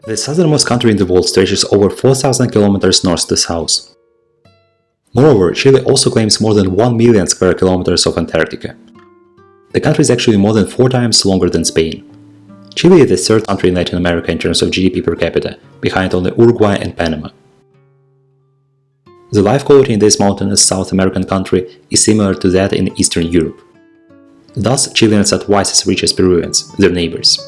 The southernmost country in the world stretches over 4,000 kilometers north to south. Moreover, Chile also claims more than 1 million square kilometers of Antarctica. The country is actually more than 4 times longer than Spain. Chile is the third country in Latin America in terms of GDP per capita, behind only Uruguay and Panama. The life quality in this mountainous South American country is similar to that in Eastern Europe. Thus, Chileans are twice as rich as Peruvians, their neighbors.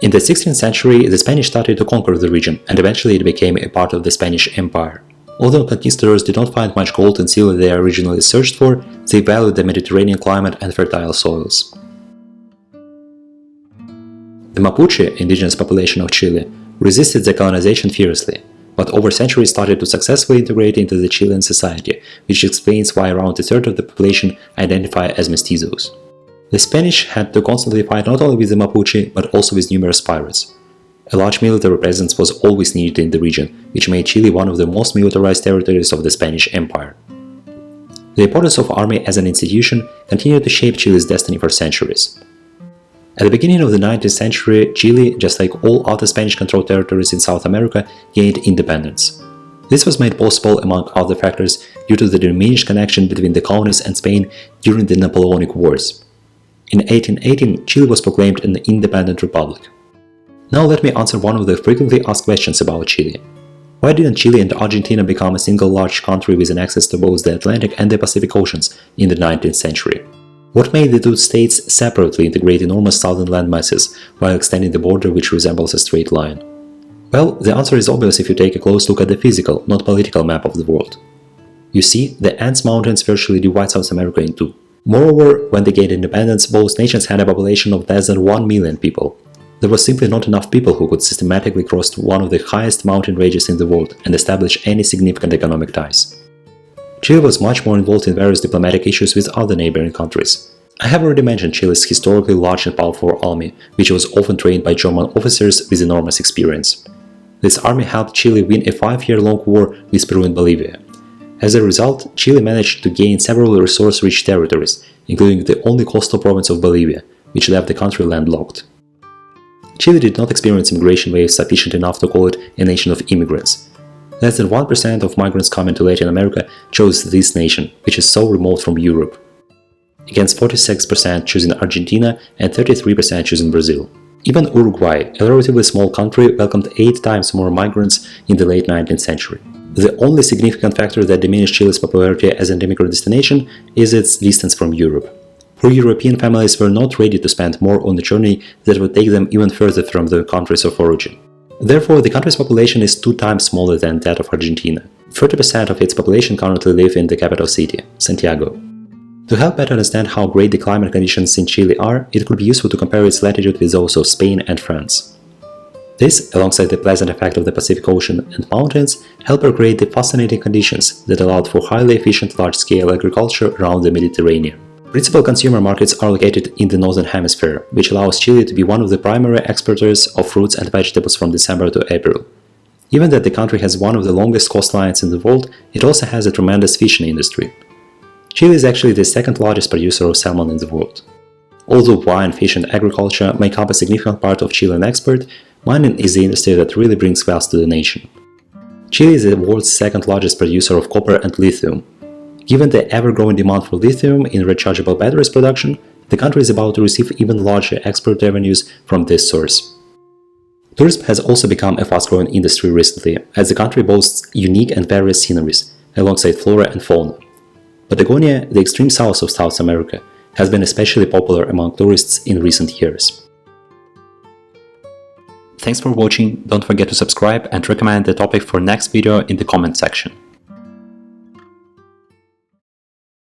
In the 16th century, the Spanish started to conquer the region, and eventually it became a part of the Spanish Empire. Although conquistadors did not find much gold and silver they originally searched for, they valued the Mediterranean climate and fertile soils. The Mapuche, indigenous population of Chile, resisted the colonization fiercely, but over centuries started to successfully integrate into the Chilean society, which explains why around a third of the population identify as mestizos. The Spanish had to constantly fight not only with the Mapuche, but also with numerous pirates. A large military presence was always needed in the region, which made Chile one of the most militarized territories of the Spanish Empire. The importance of army as an institution continued to shape Chile's destiny for centuries. At the beginning of the 19th century, Chile, just like all other Spanish-controlled territories in South America, gained independence. This was made possible, among other factors, due to the diminished connection between the colonies and Spain during the Napoleonic Wars. In 1818, Chile was proclaimed an independent republic. Now let me answer one of the frequently asked questions about Chile. Why didn't Chile and Argentina become a single large country with an access to both the Atlantic and the Pacific Oceans in the 19th century? What made the two states separately integrate enormous southern land masses while extending the border which resembles a straight line? Well, the answer is obvious if you take a close look at the physical, not political map of the world. You see, the Andes Mountains virtually divide South America in two. Moreover, when they gained independence, both nations had a population of less than 1 million people. There was simply not enough people who could systematically cross one of the highest mountain ranges in the world and establish any significant economic ties. Chile was much more involved in various diplomatic issues with other neighboring countries. I have already mentioned Chile's historically large and powerful army, which was often trained by German officers with enormous experience. This army helped Chile win a 5-year-long war with Peru and Bolivia. As a result, Chile managed to gain several resource-rich territories, including the only coastal province of Bolivia, which left the country landlocked. Chile did not experience immigration waves sufficient enough to call it a nation of immigrants. Less than 1% of migrants coming to Latin America chose this nation, which is so remote from Europe, against 46% choosing Argentina and 33% choosing Brazil. Even Uruguay, a relatively small country, welcomed 8 times more migrants in the late 19th century. The only significant factor that diminished Chile's popularity as an immigrant destination is its distance from Europe. Poor European families were not ready to spend more on a journey that would take them even further from their countries of origin. Therefore, the country's population is 2 times smaller than that of Argentina. 30% of its population currently live in the capital city, Santiago. To help better understand how great the climate conditions in Chile are, it could be useful to compare its latitude with those of Spain and France. This, alongside the pleasant effect of the Pacific Ocean and mountains, helped create the fascinating conditions that allowed for highly efficient large-scale agriculture around the Mediterranean. Principal consumer markets are located in the Northern Hemisphere, which allows Chile to be one of the primary exporters of fruits and vegetables from December to April. Given that the country has one of the longest coastlines in the world, it also has a tremendous fishing industry. Chile is actually the second largest producer of salmon in the world. Although wine, fish and agriculture make up a significant part of Chilean export, mining is the industry that really brings wealth to the nation. Chile is the world's second largest producer of copper and lithium. Given the ever-growing demand for lithium in rechargeable batteries production, the country is about to receive even larger export revenues from this source. Tourism has also become a fast-growing industry recently, as the country boasts unique and various sceneries, alongside flora and fauna. Patagonia, the extreme south of South America, has been especially popular among tourists in recent years. Thanks for watching, don't forget to subscribe and recommend the topic for next video in the comment section.